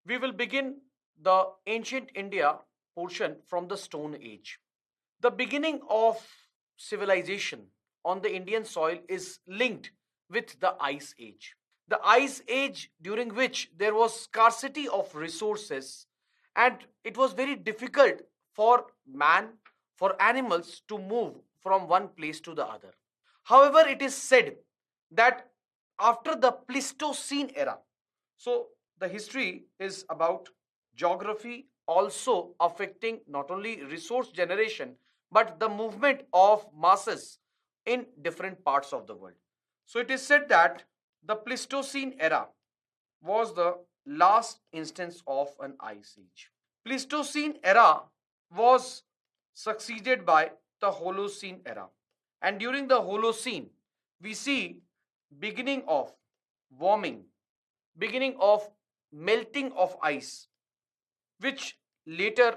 We will begin the ancient India portion from the Stone Age. The beginning of civilization on the Indian soil is linked with the Ice Age. The Ice Age, during which there was scarcity of resources, and it was very difficult for man, for animals to move from one place to the other. However, it is said that after the Pleistocene era, so the history is about geography also affecting not only resource generation but the movement of masses in different parts of the world. So it is said that the Pleistocene era was the last instance of an ice age. Pleistocene era was succeeded by the Holocene era. And during the Holocene, we see beginning of warming, beginning of melting of ice, which later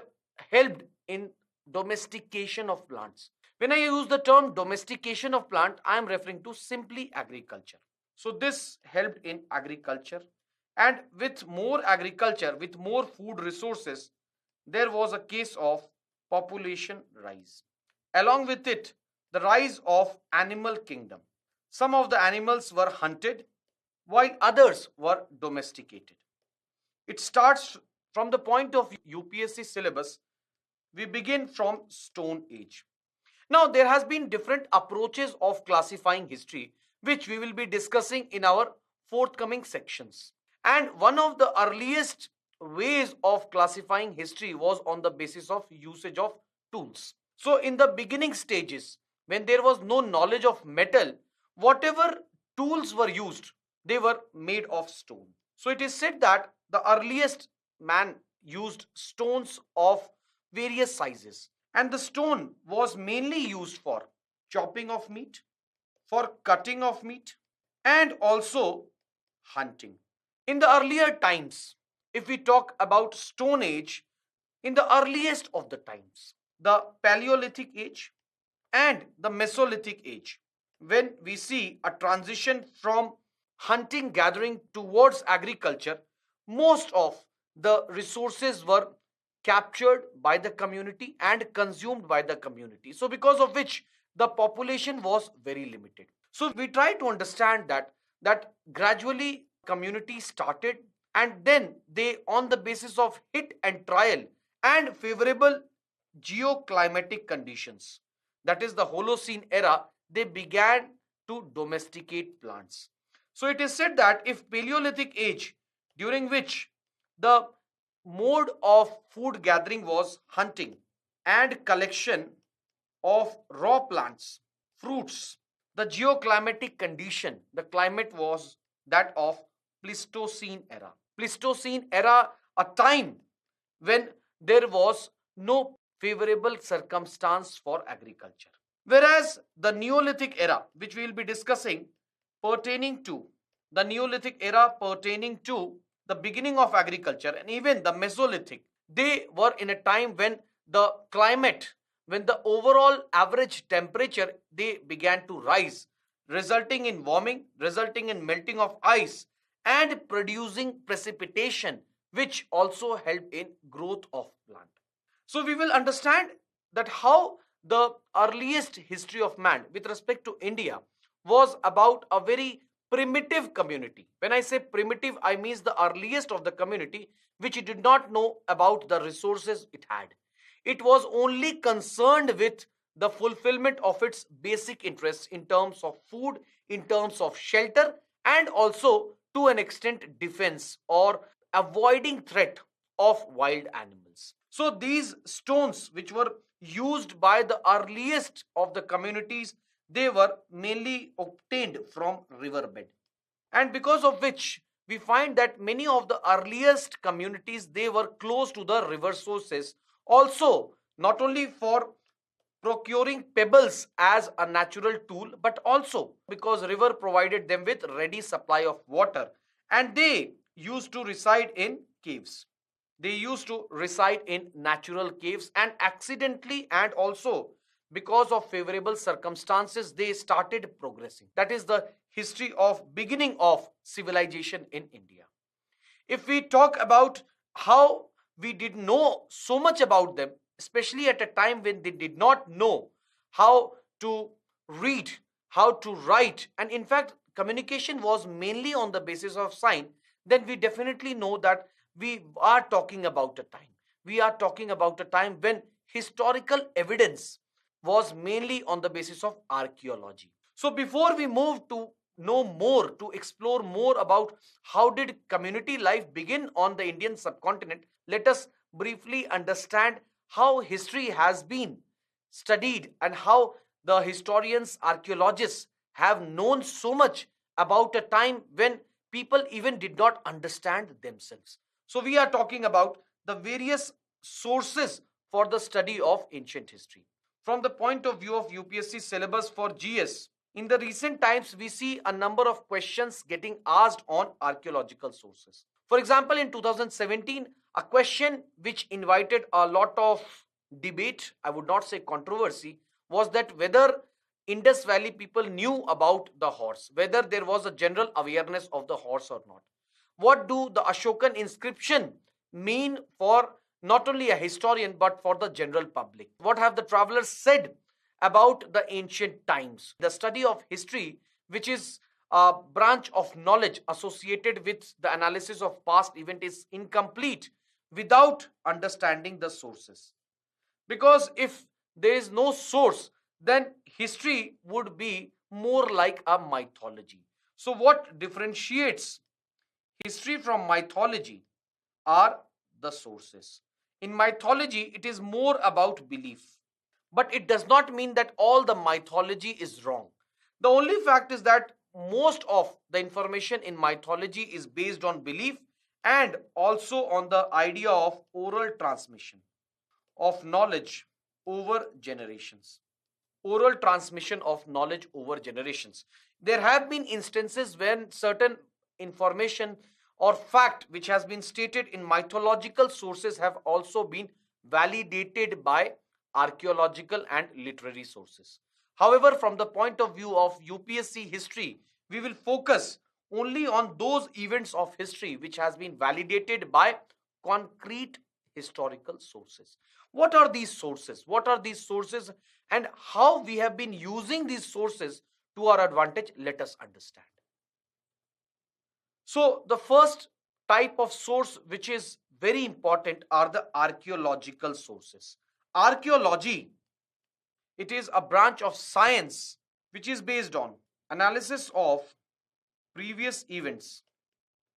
helped in domestication of plants. When I use the term domestication of plant, I am referring to simply agriculture. So this helped in agriculture, and with more agriculture, with more food resources, there was a case of population rise. Along with it, the rise of animal kingdom. Some of the animals were hunted while others were domesticated. It starts from the point of UPSC syllabus. We begin from Stone Age. Now, there has been different approaches of classifying history, which we will be discussing in our forthcoming sections. And one of the earliest ways of classifying history was on the basis of usage of tools. So, in the beginning stages, when there was no knowledge of metal, whatever tools were used, they were made of stone. So, it is said that the earliest man used stones of various sizes, and the stone was mainly used for chopping of meat, for cutting of meat, and also hunting. In the earlier times, if we talk about Stone Age, in the earliest of the times, the Paleolithic Age and the Mesolithic Age, when we see a transition from hunting gathering towards agriculture, most of the resources were captured by the community and consumed by the community. So, because of which the population was very limited. So, we try to understand that gradually community started, and then they, on the basis of hit and trial and favorable geoclimatic conditions, that is the Holocene era, they began to domesticate plants. So it is said that if Paleolithic age, during which the mode of food gathering was hunting and collection of raw plants, fruits, the geoclimatic condition, the climate was that of Pleistocene era. Pleistocene era, a time when there was no favorable circumstance for agriculture. Whereas the Neolithic era, which we will be discussing, pertaining to the Neolithic era, pertaining to the beginning of agriculture, and even the Mesolithic, they were in a time when the climate, when the overall average temperature, they began to rise, resulting in warming, resulting in melting of ice, and producing precipitation, which also helped in growth of plant. So we will understand that how the earliest history of man with respect to India was about a very primitive community. When I say primitive, I mean the earliest of the community which did not know about the resources it had. It was only concerned with the fulfillment of its basic interests in terms of food, in terms of shelter, and also to an extent defense or avoiding threat of wild animals. So these stones which were used by the earliest of the communities, they were mainly obtained from riverbed, and because of which we find that many of the earliest communities, they were close to the river sources, also not only for procuring pebbles as a natural tool, but also because river provided them with ready supply of water, and they used to reside in caves. They used to reside in natural caves, and accidentally and also because of favorable circumstances, they started progressing. That is the history of beginning of civilization in India. If we talk about how we did know so much about them, especially at a time when they did not know how to read, how to write, and in fact, communication was mainly on the basis of sign, then we definitely know that we are talking about a time. We are talking about a time when historical evidence was mainly on the basis of archaeology. So before we move to know more, to explore more about how did community life begin on the Indian subcontinent, let us briefly understand how history has been studied and how the historians, archaeologists have known so much about a time when people even did not understand themselves. So we are talking about the various sources for the study of ancient history. From the point of view of UPSC syllabus for GS, in the recent times, we see a number of questions getting asked on archaeological sources. For example, in 2017, a question which invited a lot of debate, I would not say controversy, was that whether Indus Valley people knew about the horse, whether there was a general awareness of the horse or not. What do the Ashokan inscription mean for not only a historian but for the general public? What have the travelers said about the ancient times? The study of history, which is a branch of knowledge associated with the analysis of past event, is incomplete without understanding the sources. Because if there is no source, then history would be more like a mythology. So what differentiates history from mythology are the sources. In mythology, it is more about belief. But it does not mean that all the mythology is wrong. The only fact is that most of the information in mythology is based on belief and also on the idea of oral transmission of knowledge over generations. Oral transmission of knowledge over generations. There have been instances when certain information or fact which has been stated in mythological sources have also been validated by archaeological and literary sources. However, from the point of view of UPSC history, we will focus only on those events of history which has been validated by concrete historical sources. What are these sources? What are these sources and how we have been using these sources to our advantage? Let us understand. So the first type of source which is very important are the archaeological sources. Archaeology, it is a branch of science which is based on analysis of previous events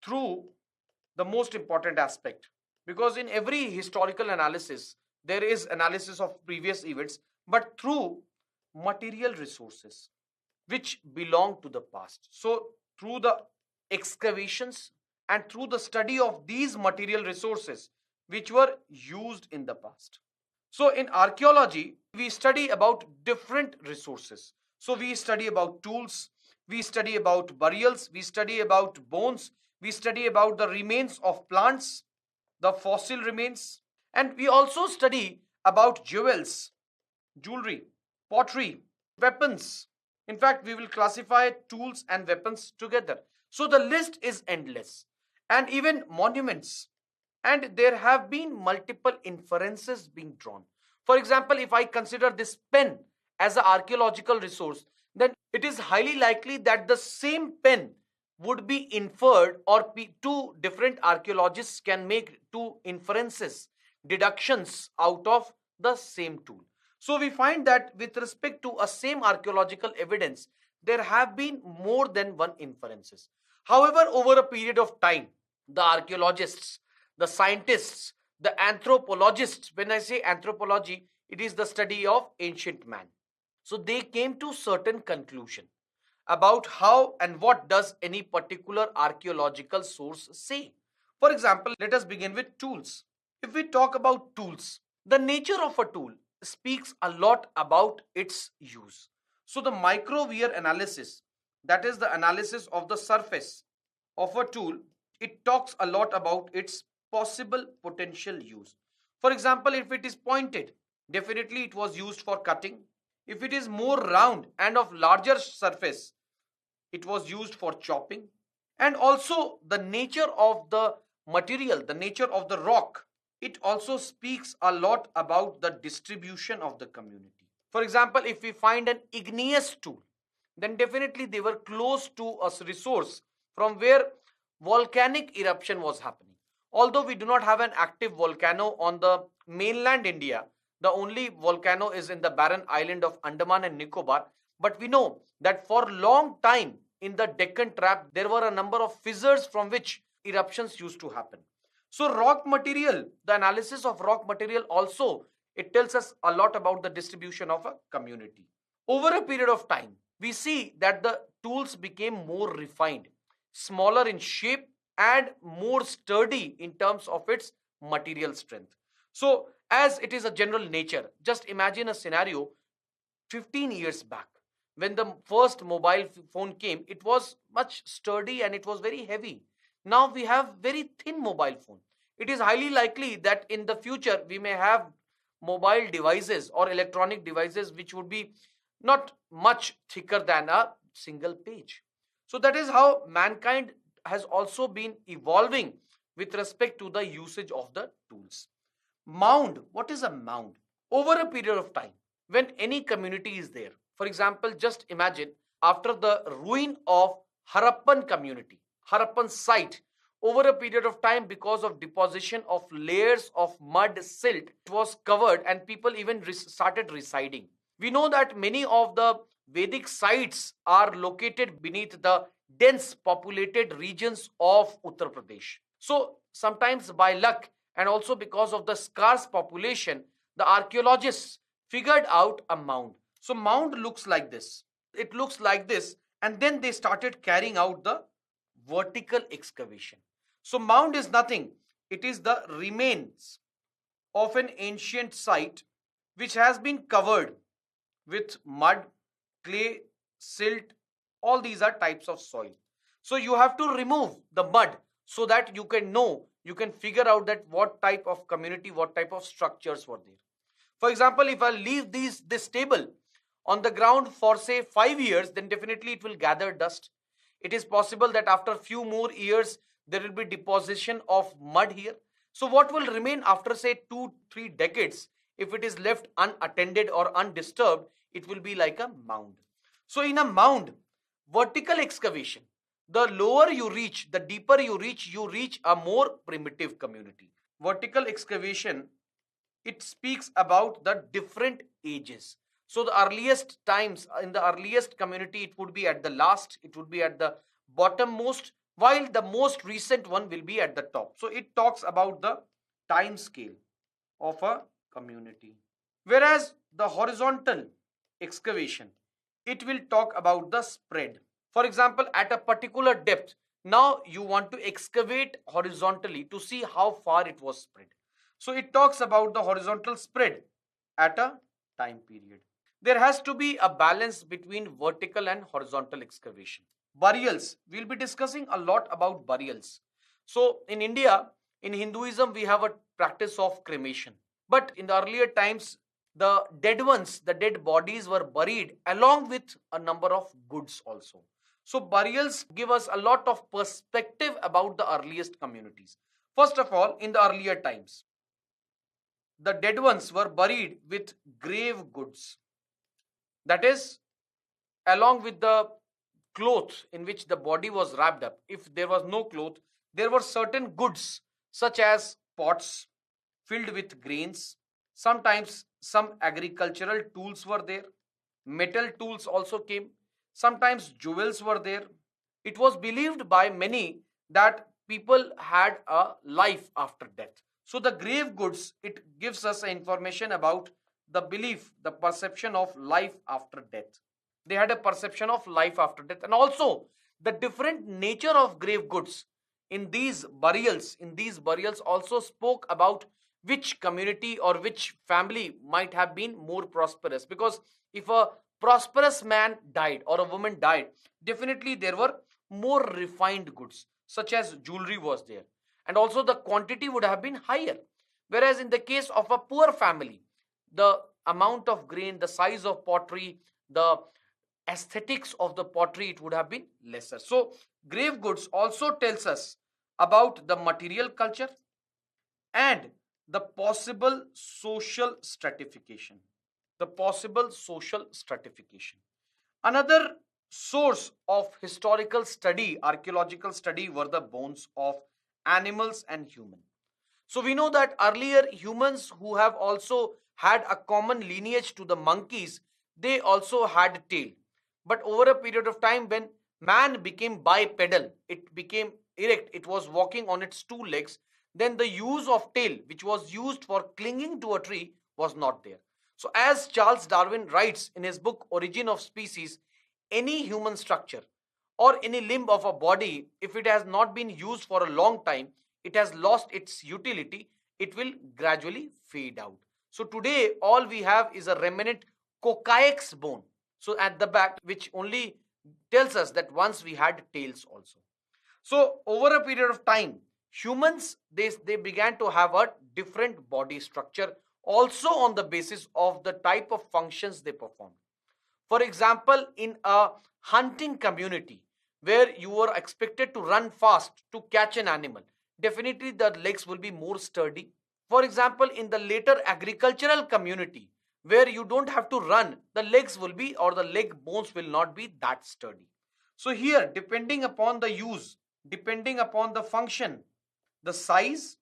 through the most important aspect, because in every historical analysis there is analysis of previous events but through material resources which belong to the past. So through the excavations and through the study of these material resources which were used in the past. So in archaeology, we study about different resources. So we study about tools, we study about burials, we study about bones, we study about the remains of plants, the fossil remains, and we also study about jewels, jewelry, pottery, weapons. In fact, we will classify tools and weapons together. So the list is endless. And even monuments. And there have been multiple inferences being drawn. For example, if I consider this pen as an archaeological resource, then it is highly likely that the same pen would be inferred, or two different archaeologists can make two inferences, deductions out of the same tool. So we find that with respect to a same archaeological evidence, there have been more than one inferences. However, over a period of time, the archaeologists, the scientists, the anthropologists, when I say anthropology, it is the study of ancient man. So they came to certain conclusion about how and what does any particular archaeological source say. For example, let us begin with tools. If we talk about tools, the nature of a tool speaks a lot about its use. So the microwear analysis, that is the analysis of the surface of a tool, it talks a lot about its possible potential use. For example, if it is pointed, definitely it was used for cutting. If it is more round and of larger surface, it was used for chopping. And also the nature of the material, the nature of the rock, it also speaks a lot about the distribution of the community. For example, if we find an igneous tool, then definitely they were close to a resource from where volcanic eruption was happening. Although we do not have an active volcano on the mainland India, the only volcano is in the barren island of Andaman and Nicobar. But we know that for long time in the Deccan Trap, there were a number of fissures from which eruptions used to happen. So rock material, the analysis of rock material also, it tells us a lot about the distribution of a community. Over a period of time, we see that the tools became more refined, smaller in shape, and more sturdy in terms of its material strength. So, as it is a general nature, just imagine a scenario 15 years back when the first mobile phone came. It was much sturdy and it was very heavy. Now we have very thin mobile phone. It is highly likely that in the future we may have mobile devices or electronic devices which would be not much thicker than a single page. So that is how mankind has also been evolving with respect to the usage of the tools. Mound, what is a mound? Over a period of time, when any community is there, for example, just imagine after the ruin of Harappan community, Harappan site, over a period of time, because of deposition of layers of mud silt, it was covered and people even started residing. We know that many of the Vedic sites are located beneath the dense populated regions of Uttar Pradesh. So sometimes by luck and also because of the scarce population, the archaeologists figured out a mound. So mound looks like this. It looks like this, and then they started carrying out the vertical excavation. So mound is nothing. It is the remains of an ancient site which has been covered with mud, clay, silt. All these are types of soil. So you have to remove the mud so that you can know, you can figure out that what type of community, what type of structures were there. For example, if I leave this table on the ground for say 5 years, then definitely it will gather dust. It is possible that after few more years there will be deposition of mud here. So what will remain after say 2-3 decades, if it is left unattended or undisturbed, it will be like a mound. So in a mound, vertical excavation, the lower you reach, the deeper you reach a more primitive community. Vertical excavation, it speaks about the different ages. So the earliest times, in the earliest community, it would be at the last, it would be at the bottommost, while the most recent one will be at the top. So it talks about the time scale of a community. Whereas the horizontal excavation, it will talk about the spread. For example, at a particular depth, now you want to excavate horizontally to see how far it was spread. So it talks about the horizontal spread at a time period. There has to be a balance between vertical and horizontal excavation. Burials, we'll be discussing a lot about burials. So in India, in Hinduism, we have a practice of cremation. But in the earlier times, the dead ones, the dead bodies were buried along with a number of goods also. So burials give us a lot of perspective about the earliest communities. First of all, in the earlier times, the dead ones were buried with grave goods. That is, along with the cloth in which the body was wrapped up. If there was no cloth, there were certain goods such as pots filled with grains. Sometimes some agricultural tools were there. Metal tools also came. Sometimes jewels were there. It was believed by many that people had a life after death. So the grave goods, it gives us information about the belief, the perception of life after death. They had a perception of life after death, and also the different nature of grave goods in these burials also spoke about which community or which family might have been more prosperous. Because if a prosperous man died or a woman died, definitely there were more refined goods, such as jewelry was there, and also the quantity would have been higher. Whereas in the case of a poor family, the amount of grain, the size of pottery, the aesthetics of the pottery, it would have been lesser. So grave goods also tells us about the material culture and the possible social stratification. The possible social stratification. Another source of historical study, archaeological study, were the bones of animals and human. So we know that earlier humans who have also had a common lineage to the monkeys, they also had tail. But over a period of time, when man became bipedal, it became erect, it was walking on its two legs, then the use of tail, which was used for clinging to a tree, was not there. So as Charles Darwin writes in his book Origin of Species, any human structure or any limb of a body, if it has not been used for a long time, it has lost its utility, it will gradually fade out. So today all we have is a remnant cocaix bone, so at the back, which only tells us that once we had tails also. So over a period of time, humans, they began to have a different body structure also on the basis of the type of functions they perform. For example, in a hunting community where you were expected to run fast to catch an animal, definitely the legs will be more sturdy. For example, in the later agricultural community where you don't have to run, the legs will be, or the leg bones will not be that sturdy. So here, depending upon the use, depending upon the function, the size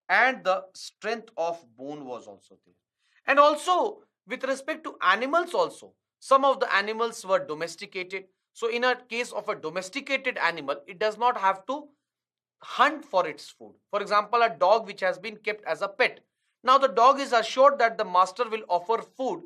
and the strength of bone was also there. And also with respect to animals also, some of the animals were domesticated. So in a case of a domesticated animal, it does not have to hunt for its food. For example, a dog which has been kept as a pet, now the dog is assured that the master will offer food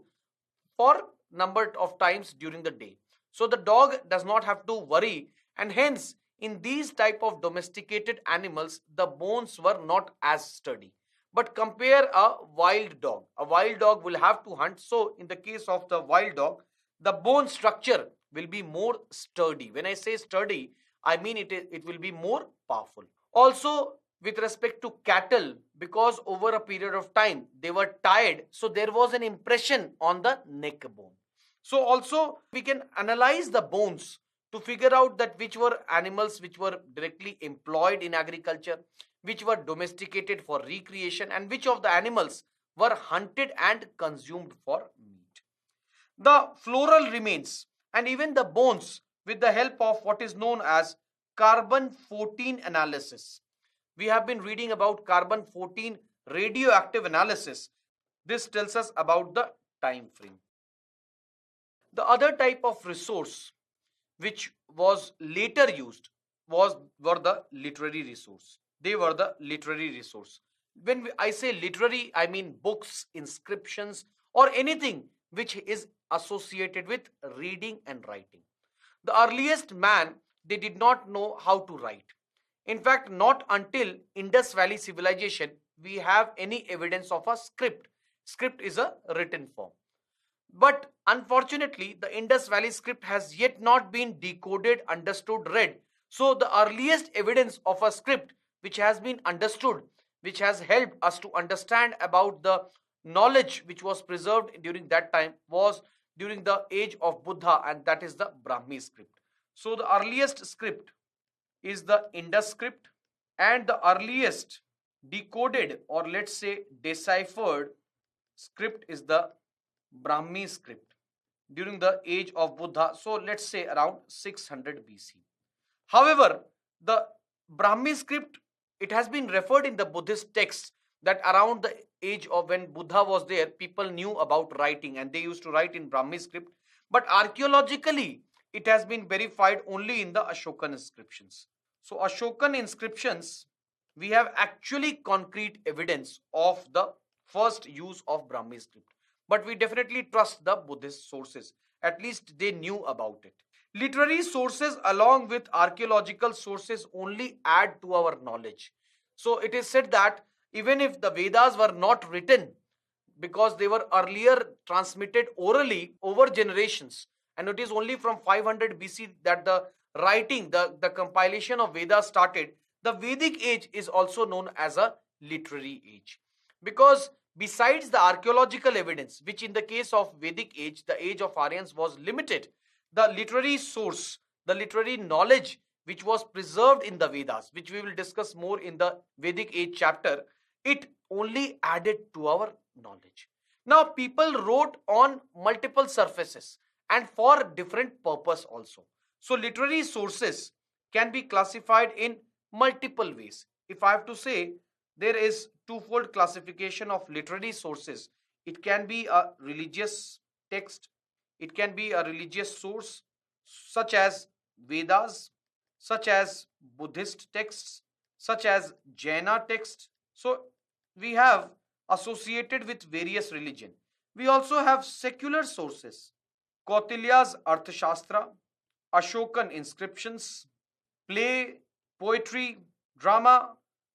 for number of times during the day, so the dog does not have to worry. And hence in these type of domesticated animals, the bones were not as sturdy. But compare a wild dog will have to hunt. So in the case of the wild dog, the bone structure will be more sturdy. When I say sturdy, I mean it will be more powerful. Also with respect to cattle, because over a period of time they were tired, so there was an impression on the neck bone. So also we can analyze the bones to figure out that which were animals which were directly employed in agriculture, which were domesticated for recreation, and which of the animals were hunted and consumed for meat. The floral remains and even the bones, with the help of what is known as carbon 14 analysis. We have been reading about carbon 14 radioactive analysis. This tells us about the time frame. The other type of resource which was later used were the literary resource. They were the literary resource. When I say literary, I mean books, inscriptions, or anything which is associated with reading and writing. The earliest man, they did not know how to write. In fact, not until Indus Valley civilization we have any evidence of a script. Script is a written form. But unfortunately, the Indus Valley script has yet not been decoded, understood, read. So the earliest evidence of a script which has been understood, which has helped us to understand about the knowledge which was preserved during that time, was during the age of Buddha, and that is the Brahmi script. So the earliest script is the Indus script, and the earliest decoded, or let's say deciphered, script is the Brahmi script during the age of Buddha. So let's say around 600 BC. However, the Brahmi script, it has been referred in the Buddhist texts that around the age of when Buddha was there, people knew about writing and they used to write in Brahmi script. But archaeologically, it has been verified only in the Ashokan inscriptions. So Ashokan inscriptions, we have actually concrete evidence of the first use of Brahmi script. But we definitely trust the Buddhist sources. At least they knew about it. Literary sources along with archaeological sources only add to our knowledge. So it is said that even if the Vedas were not written, because they were earlier transmitted orally over generations, and it is only from 500 BC that the writing, the compilation of Vedas started, the Vedic age is also known as a literary age. Because besides the archaeological evidence, which in the case of Vedic age, the age of Aryans was limited, the literary source, the literary knowledge which was preserved in the Vedas, which we will discuss more in the Vedic age chapter, it only added to our knowledge. Now, people wrote on multiple surfaces and for different purpose also. So, literary sources can be classified in multiple ways. If I have to say, there is twofold classification of literary sources. It can be a religious text, it can be a religious source such as Vedas, such as Buddhist texts, such as Jaina texts. So we have associated with various religion. We also have secular sources. Kautilya's Arthashastra, Ashokan inscriptions, play, poetry, drama,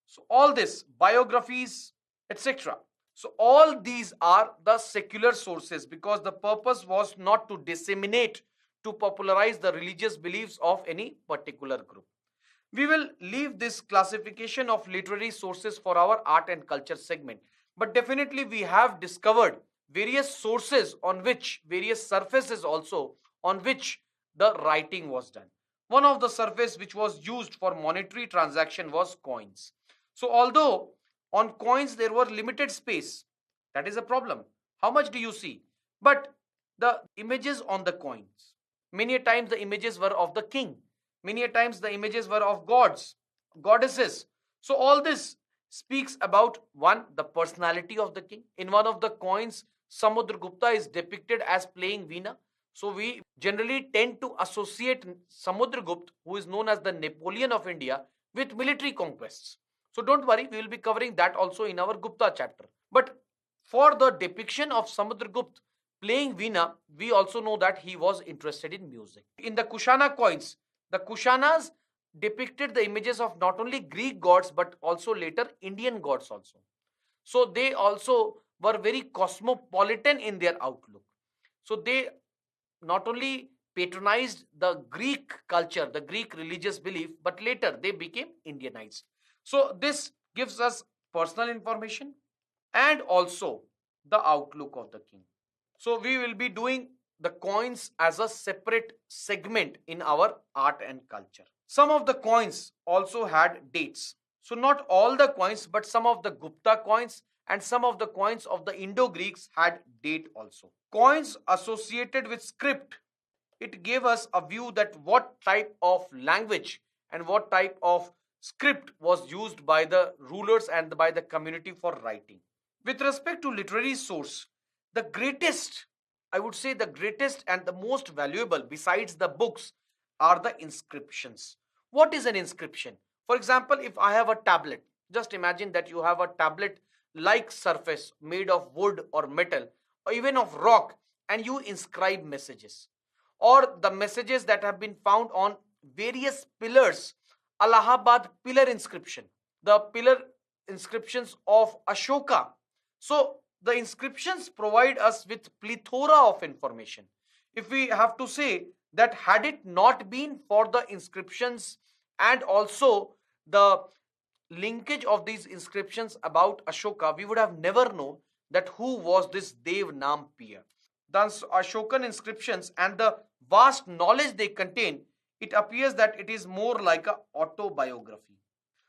so all this, biographies, etc. So all these are the secular sources because the purpose was not to disseminate, to popularize the religious beliefs of any particular group. We will leave this classification of literary sources for our art and culture segment. But definitely we have discovered various sources on which, various surfaces also on which the writing was done. One of the surface which was used for monetary transaction was coins. So although on coins there were limited space, that is a problem. How much do you see? But the images on the coins, many a times the images were of the king, many a times the images were of gods, goddesses. So all this speaks about one, the personality of the king. In one of the coins, Samudragupta is depicted as playing Veena. So we generally tend to associate Samudragupta, who is known as the Napoleon of India, with military conquests. So don't worry, we will be covering that also in our Gupta chapter. But for the depiction of Samudragupta playing Veena, we also know that he was interested in music. In the Kushana coins, the Kushanas depicted the images of not only Greek gods but also later Indian gods also. So they also were very cosmopolitan in their outlook. So they not only patronized the Greek culture, the Greek religious belief, but later they became Indianized. So this gives us personal information and also the outlook of the king. So we will be doing the coins as a separate segment in our art and culture. Some of the coins also had dates. So not all the coins, but some of the Gupta coins and some of the coins of the Indo-Greeks had date also. Coins associated with script, it gave us a view that what type of language and what type of script was used by the rulers and by the community for writing. With respect to literary source, the greatest, I would say the greatest and the most valuable besides the books are the inscriptions. What is an inscription? For example, if I have a tablet, just imagine that you have a tablet like surface made of wood or metal or even of rock, and you inscribe messages, or the messages that have been found on various pillars. Allahabad pillar inscription, the pillar inscriptions of Ashoka. So the inscriptions provide us with plethora of information. If we have to say that had it not been for the inscriptions and also the linkage of these inscriptions about Ashoka, we would have never known that who was this Dev Piya. The Ashokan inscriptions and the vast knowledge they contain, it appears that it is more like a autobiography.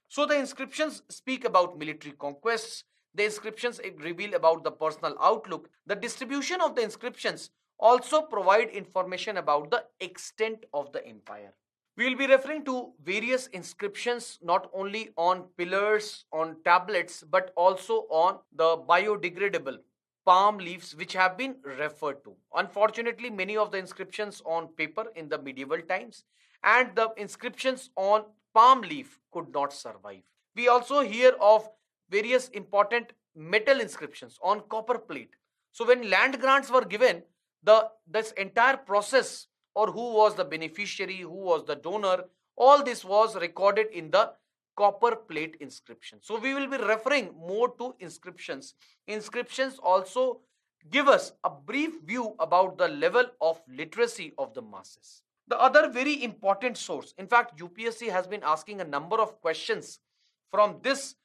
So the inscriptions speak about military conquests. The inscriptions reveal about the personal outlook. The distribution of the inscriptions also provide information about the extent of the empire. We will be referring to various inscriptions not only on pillars, on tablets, but also on the biodegradable palm leaves which have been referred to. Unfortunately, many of the inscriptions on paper in the medieval times and the inscriptions on palm leaf could not survive. We also hear of various important metal inscriptions on copper plate. So when land grants were given, this entire process, or who was the beneficiary, who was the donor, all this was recorded in the copper plate inscription. So we will be referring more to inscriptions. Inscriptions also give us a brief view about the level of literacy of the masses. The other very important source, in fact, UPSC has been asking a number of questions from this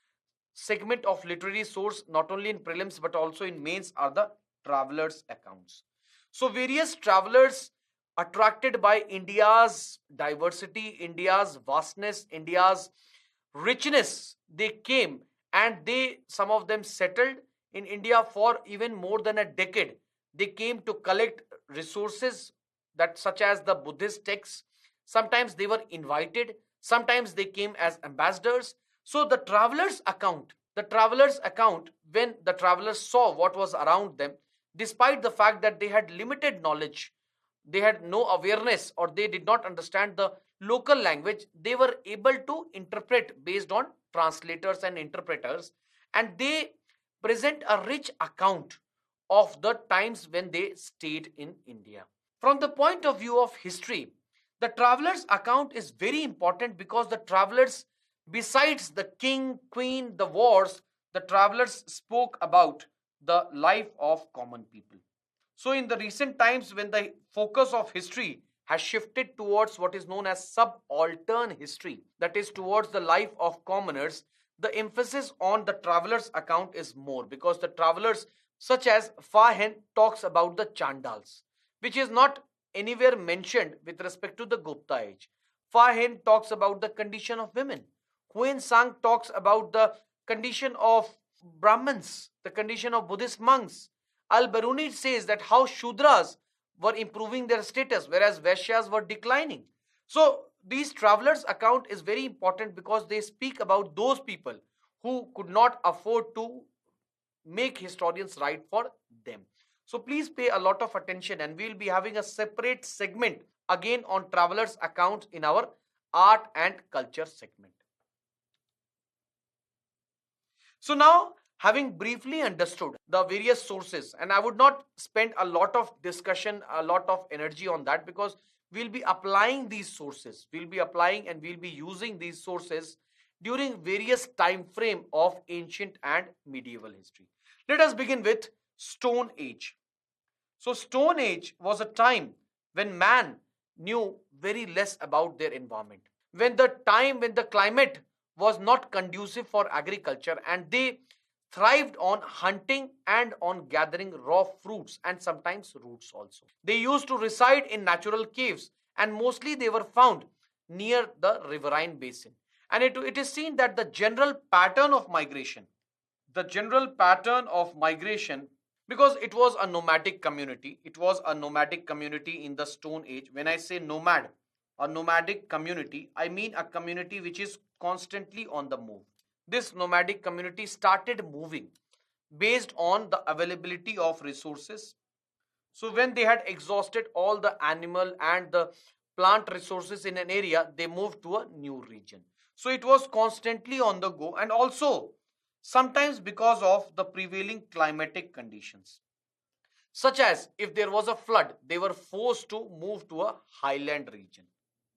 segment of literary source, not only in prelims but also in mains, are the travelers' accounts. So various travelers attracted by India's diversity, India's vastness, India's richness, they came and some of them settled in India for even more than a decade. They came to collect resources that such as the Buddhist texts. Sometimes they were invited, sometimes they came as ambassadors. So the travelers account, when the travelers saw what was around them, despite the fact that they had limited knowledge, they had no awareness, or they did not understand the local language, they were able to interpret based on translators and interpreters, and they present a rich account of the times when they stayed in India. From the point of view of history, the traveler's account is very important because the travelers, besides the king, queen, the wars, the travelers spoke about the life of common people. So, in the recent times, when the focus of history has shifted towards what is known as subaltern history, that is, towards the life of commoners, the emphasis on the traveler's account is more, because the travelers, such as Fahen, talks about the Chandals, which is not anywhere mentioned with respect to the Gupta age. Fahen talks about the condition of women. Huen Sang talks about the condition of Brahmins, the condition of Buddhist monks. Al-Baruni says that how Shudras were improving their status, whereas Vaishyas were declining. So these travelers' account is very important because they speak about those people who could not afford to make historians write for them. So please pay a lot of attention, and we will be having a separate segment again on travelers' accounts in our art and culture segment. So now, having briefly understood the various sources, and I would not spend a lot of discussion, a lot of energy on that, because we'll be applying these sources, we'll be applying and we'll be using these sources during various time frame of ancient and medieval history. Let us begin with Stone Age. So Stone Age was a time when man knew very less about their environment, when the climate was not conducive for agriculture, and they thrived on hunting and on gathering raw fruits and sometimes roots also. They used to reside in natural caves, and mostly they were found near the riverine basin. And it is seen that the general pattern of migration, because it was a nomadic community in the Stone Age. When I say nomad, a nomadic community, I mean a community which is constantly on the move. This nomadic community started moving based on the availability of resources. So when they had exhausted all the animal and the plant resources in an area, they moved to a new region. So it was constantly on the go, and also sometimes because of the prevailing climatic conditions, such as if there was a flood, they were forced to move to a highland region.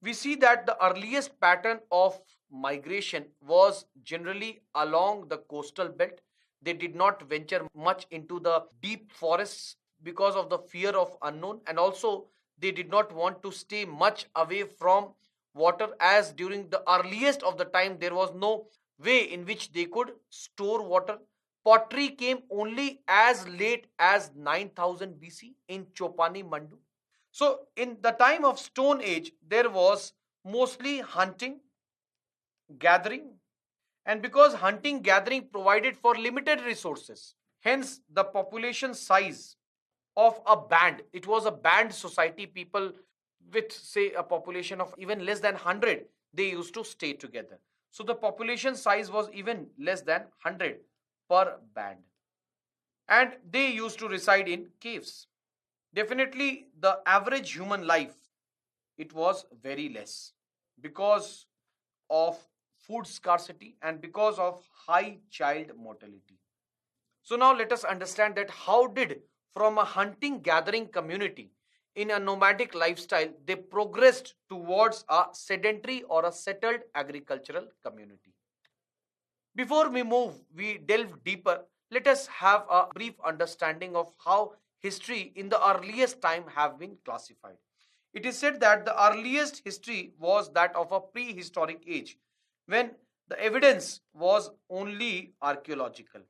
We see that the earliest pattern of migration was generally along the coastal belt. They did not venture much into the deep forests because of the fear of unknown, and also they did not want to stay much away from water, as during the earliest of the time there was no way in which they could store water. Pottery came only as late as 9000 BC in Chopani Mandu. So, in the time of Stone Age, there was mostly hunting, gathering, and because hunting, gathering provided for limited resources, hence the population size of a band. It was a band society, people with, say, a population of even less than 100, they used to stay together. So, the population size was even less than 100 per band, and they used to reside in caves. Definitely, the average human life, it was very less because of food scarcity and because of high child mortality. So now let us understand that how did, from a hunting gathering community in a nomadic lifestyle, they progressed towards a sedentary or a settled agricultural community. Before we delve deeper, let us have a brief understanding of how history in the earliest time have been classified. It is said that the earliest history was that of a prehistoric age, when the evidence was only archaeological.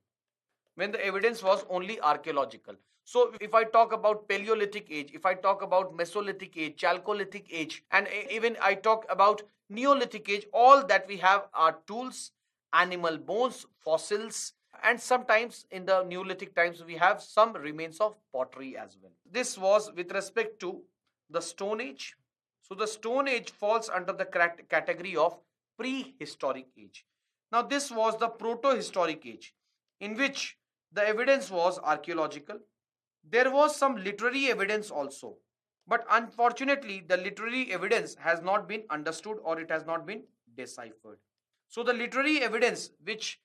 when the evidence was only archaeological. So if I talk about Paleolithic age, if I talk about Mesolithic age, Chalcolithic age, and even I talk about Neolithic age, all that we have are tools, animal bones, fossils, and sometimes in the Neolithic times we have some remains of pottery as well. This was with respect to the Stone Age. So the Stone Age falls under the category of prehistoric age. Now this was the proto-historic age in which the evidence was archaeological. There was some literary evidence also, but unfortunately the literary evidence has not been understood or it has not been deciphered. So the literary evidence which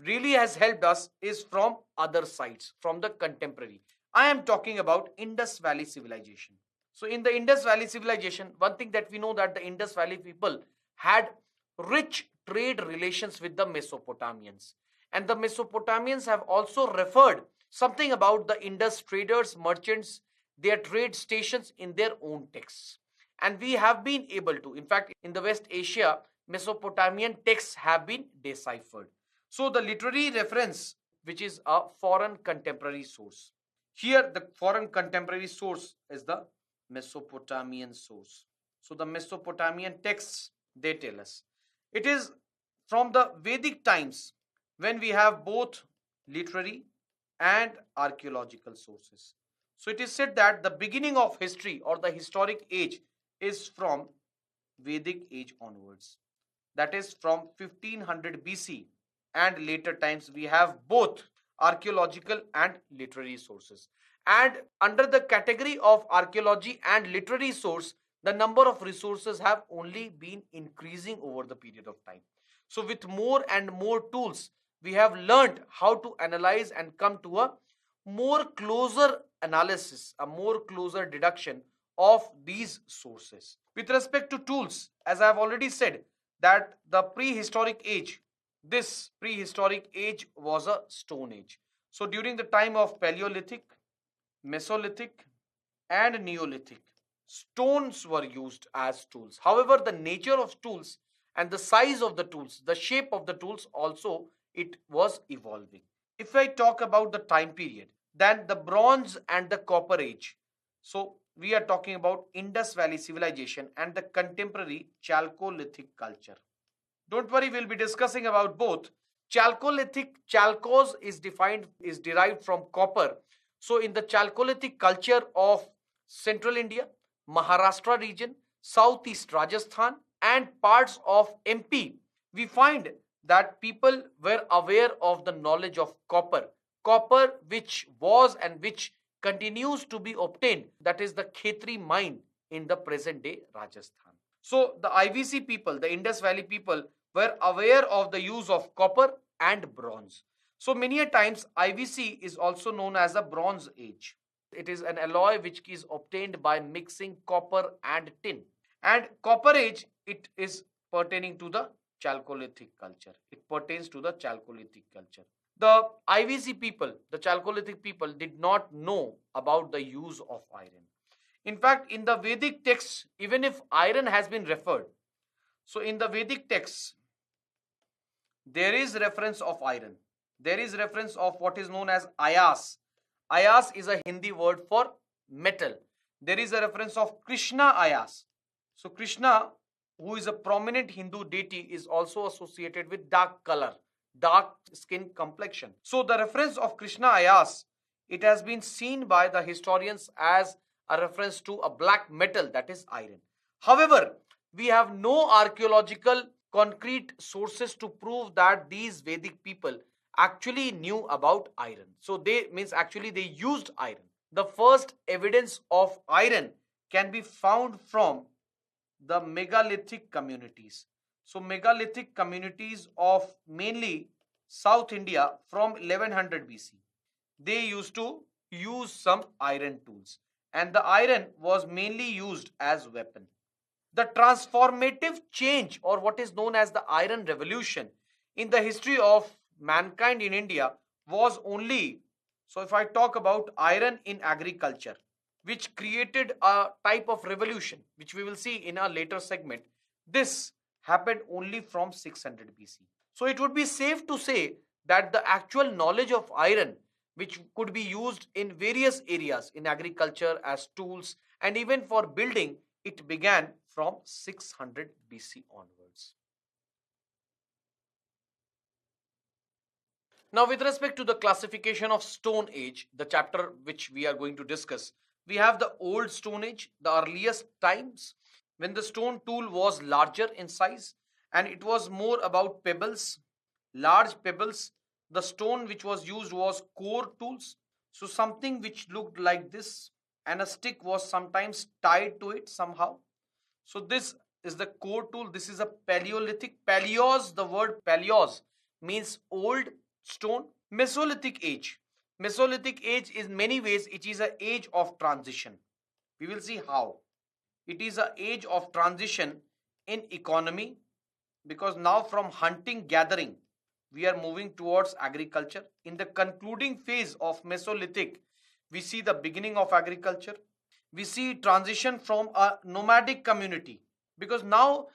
really has helped us is from other sites, from the contemporary. I am talking about Indus Valley civilization. So in the Indus Valley civilization, one thing that we know that the Indus Valley people had rich trade relations with the Mesopotamians. And the Mesopotamians have also referred something about the Indus traders, merchants, their trade stations in their own texts. And we have been able to, in fact, in the West Asia, Mesopotamian texts have been deciphered. So the literary reference, which is a foreign contemporary source. Here, the foreign contemporary source is the Mesopotamian source. So the Mesopotamian texts, they tell us. It is from the Vedic times when we have both literary and archaeological sources. So it is said that the beginning of history or the historic age is from Vedic age onwards. That is from 1500 BC, and later times we have both archaeological and literary sources. And under the category of archaeology and literary source, the number of resources have only been increasing over the period of time. So with more and more tools, we have learned how to analyze and come to a more closer analysis, a more closer deduction of these sources. With respect to tools, as I have already said, that the prehistoric age, this prehistoric age was a Stone Age. So during the time of Paleolithic, Mesolithic, and Neolithic, stones were used as tools. However, the nature of tools and the size of the tools, the shape of the tools also, it was evolving. If I talk about the time period, then the Bronze and the Copper Age. So we are talking about Indus Valley civilization and the contemporary Chalcolithic culture. Don't worry, we'll be discussing about both. Chalcolithic, chalcos is derived from copper. So in the Chalcolithic culture of Central India, Maharashtra region, Southeast Rajasthan, and parts of MP, we find that people were aware of the knowledge of copper. Copper which was and which continues to be obtained, that is the Khetri mine in the present day Rajasthan. So the IVC people, the Indus Valley people, were aware of the use of copper and bronze. So many a times IVC is also known as a Bronze Age. It is an alloy which is obtained by mixing copper and tin. And Copper Age, it is pertaining to the Chalcolithic culture. It pertains to the Chalcolithic culture. The IVC people, the Chalcolithic people, did not know about the use of iron. In fact, in the Vedic texts, even if iron has been referred, so in the Vedic texts, there is reference of iron. There is reference of what is known as ayas. Ayas is a Hindi word for metal. There is a reference of Krishna ayas. So Krishna, who is a prominent Hindu deity, is also associated with dark color, dark skin complexion. So the reference of Krishna ayas, it has been seen by the historians as a reference to a black metal, that is iron. However, we have no archaeological concrete sources to prove that these Vedic people actually knew about iron. So they used iron. The first evidence of iron can be found from the megalithic communities. So megalithic communities of mainly South India from 1100 BC. They used to use some iron tools, and the iron was mainly used as weapon. The transformative change, or what is known as the iron revolution, in the history of mankind in India was only, so if I talk about iron in agriculture, which created a type of revolution, which we will see in a later segment, this happened only from 600 BC. So it would be safe to say that the actual knowledge of iron, which could be used in various areas in agriculture as tools and even for building, it began from 600 BC onwards. Now, with respect to the classification of Stone Age, the chapter which we are going to discuss, we have the Old Stone Age, the earliest times when the stone tool was larger in size and it was more about pebbles, large pebbles. The stone which was used was core tools, so something which looked like this, and a stick was sometimes tied to it somehow. So this is the core tool. This is a Paleolithic. Paleos, the word paleos means old stone. Mesolithic age. Mesolithic age is many ways it is an age of transition. We will see how. It is an age of transition in economy, because now from hunting gathering we are moving towards agriculture. In the concluding phase of Mesolithic, we see the beginning of agriculture. We see transition from a nomadic community, because now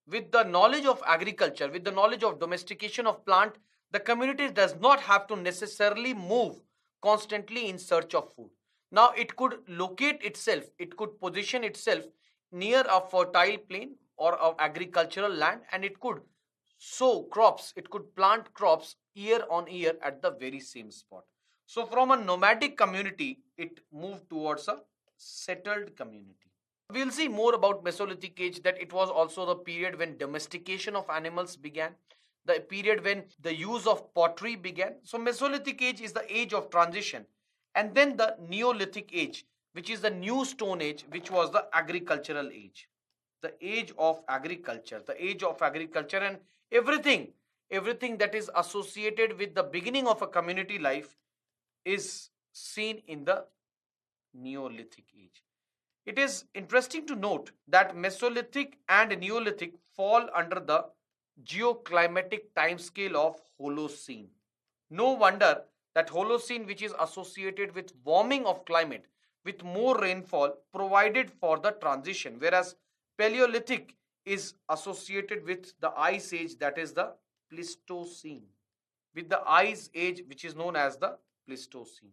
with the knowledge of agriculture, with the knowledge of domestication of plant, the community does not have to necessarily move constantly in search of food. Now it could locate itself, it could position itself near a fertile plain or of agricultural land, and it could sow crops, it could plant crops year on year at the very same spot. So from a nomadic community it moved towards a settled community. We'll see more about Mesolithic age, that it was also the period when domestication of animals began, the period when the use of pottery began. So Mesolithic age is the age of transition. And then the Neolithic age, which is the new stone age, which was the agricultural age. The age of agriculture, the age of agriculture, and everything that is associated with the beginning of a community life is seen in the Neolithic age. It is interesting to note that Mesolithic and Neolithic fall under the geoclimatic timescale of Holocene. No wonder that Holocene, which is associated with warming of climate, with more rainfall, provided for the transition, whereas Paleolithic is associated with the ice age, that is the Pleistocene, with the ice age which is known as the Pleistocene.